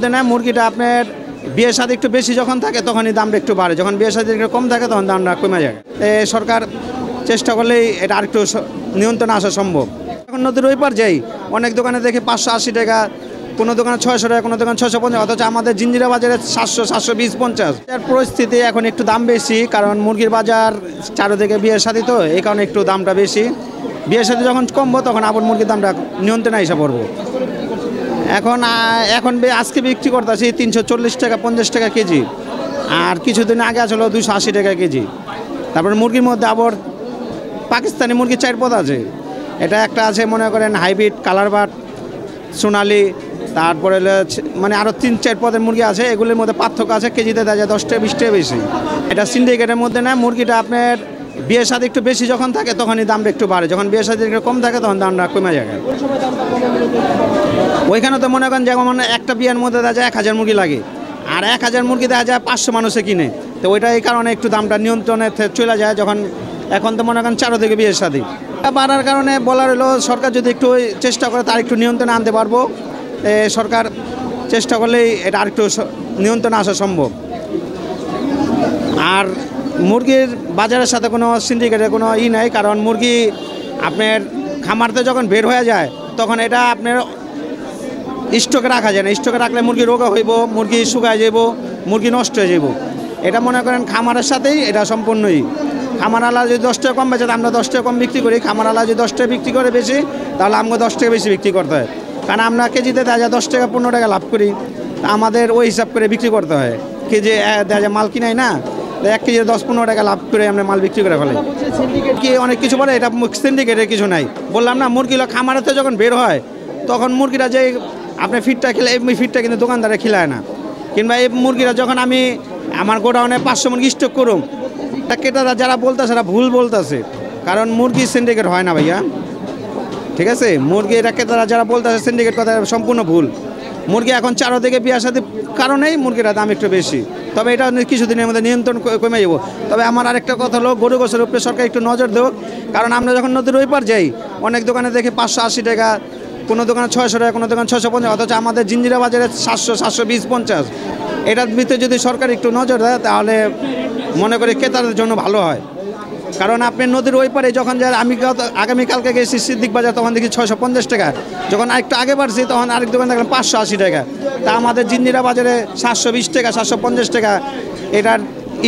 মধ্যে না মুরগিটা আপনার বিয়ে শাদী একটু বেশি যখন থাকে তখনই দামটা একটু বাড়ে, যখন বিয়ে শাদী একটু কম থাকে তখন দামটা কমে যায়। সরকার চেষ্টা করলেই এটা আরেকটু নিয়ন্ত্রণে আসা সম্ভব। এখন নদীর ওই পার যাই, অনেক দোকানে দেখি 580 টাকা, কোনো দোকানে 600 টাকা, কোনো দোকানে 650, অথচ আমাদের জিঞ্জিরা বাজারে 700, 720, 50। এর পরিস্থিতি এখন একটু দাম বেশি, কারণ মুরগির বাজার চারদিকে বিয়ের শাদী, তো এই কারণে একটু দামটা বেশি। বিয়ের সাথে যখন কমবো তখন আবার মুরগির দামটা নিয়ন্ত্রণে এসে পড়বো। এখন আজকে বিক্রি করতেছি 340 টাকা, 50 টাকা কেজি, আর কিছুদিন আগে আসলে 280 টাকা কেজি। তারপরে মুরগির মধ্যে আবার পাকিস্তানি মুরগির 4 পদ আছে। এটা একটা আছে মনে করেন হাইব্রিড, কালার বাট, সোনালি, তারপরে মানে আরও 3-4 পদের মুরগি আছে। এগুলির মধ্যে পার্থক্য আছে, কেজিতে দেওয়া যায় 10 টাকা 20 টাকা বেশি। এটা সিন্ডিকেটের মধ্যে না, মুরগিটা আপনার বিয়ে শাদী একটু বেশি যখন থাকে তখনই দামটা একটু বাড়ে, যখন বিয়ে শাদী একটু কম থাকে তখন দামটা কমে যায়। ওইখানে তো মনে করেন যেমন একটা বিয়ের মধ্যে দেখা যায় 1000 মুরগি লাগে, আর 1000 মুরগি দেখা যায় 500 মানুষে কিনে, তো ওইটা এই কারণে একটু দামটা নিয়ন্ত্রণে চলে যায়। যখন এখন তো মনে করেন চারদিকে বিয়ের শাদী বাড়ার কারণে বলার হলো সরকার যদি একটু চেষ্টা করে তার একটু নিয়ন্ত্রণে আনতে পারবো। সরকার চেষ্টা করলেই এটা আরেকটু নিয়ন্ত্রণে আসা সম্ভব। আর মুরগির বাজারের সাথে কোনো সিন্ডিকেটের কোনো নাই, কারণ মুরগি আপনার খামারতে যখন বের হয়ে যায় তখন এটা আপনার স্টকে রাখা যায় না। স্টকে রাখলে মুরগি রোগা হইব, মুরগি শুকায় যাব, মুরগি নষ্ট হয়ে যাব। এটা মনে করেন খামারের সাথেই এটা সম্পূর্ণই। খামারওয়ালা যদি 10 টাকা কম বেচে, আমরা 10 টাকা কম বিক্রি করি। খামারওয়ালা যদি 10 টাকা বিক্রি করে বেশি, তাহলে আমাকে 10 টাকা বেশি বিক্রি করতে হয়, কারণ আমরা কেজিতে দেখা যায় 10 টাকা 15 টাকা লাভ করি। আমাদের ওই হিসাব করে বিক্রি করতে হয়। কেজি দেখা যায় মাল কিনাই না, 1 কেজি 10-15 টাকা লাভ করে আমরা মাল বিক্রি করে ফেলে। কি অনেক কিছু বলে, এটা সিন্ডিকেটের কিছু নাই। বললাম না, মুরগিগুলো খামারেতে যখন বের হয় তখন মুরগিরা যে আপনি ফিটটা খেলে, এই ফিটটা কিন্তু দোকানদারে খিলায় না। কিংবা এই মুরগিরা যখন আমি আমার গোডাউনে 500 মুরগি স্টক করুম, তা ক্রেতারা যারা বলতেছে তারা ভুল বলতেছে, কারণ মুরগি সিন্ডিকেট হয় না ভাইয়া, ঠিক আছে? মুরগি এটা ক্রেতারা যারা বলতেছে সিন্ডিকেট, কথা সম্পূর্ণ ভুল। মুরগি এখন চারদিকে বিয়ে শাদীর কারণেই মুরগিটার দাম একটু বেশি, তবে এটা কিছুদিনের মধ্যে নিয়ন্ত্রণ কমে যাব। তবে আমার আরেকটা কথা হলো, গরু গোছের উপরে সরকার একটু নজর দেব, কারণ আমরা যখন নদীর ওই পার যাই অনেক দোকানে দেখি 580 টাকা, কোনো দোকানে 600 টাকা, কোনো দোকানে 650, অথচ আমাদের জিঞ্জিরা বাজারে 700, 720, 50। এটার ভিতরে যদি সরকার একটু নজর দেয় তাহলে মনে করি ক্রেতাদের জন্য ভালো হয়। কারণ আপনি নদীর ওই পারে যখন যায়, আমি আগামীকালকে গেছি সিদ্দিক বাজার, তখন দেখি 650 টাকা। যখন আরেকটু আগে বাড়ছি তখন আরেক দোকান দেখলাম 580 টাকা। তা আমাদের জিঞ্জিরা বাজারে 720 টাকা, 750 টাকা।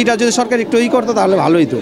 এটা যদি সরকার একটু করতো তাহলে ভালোই তো।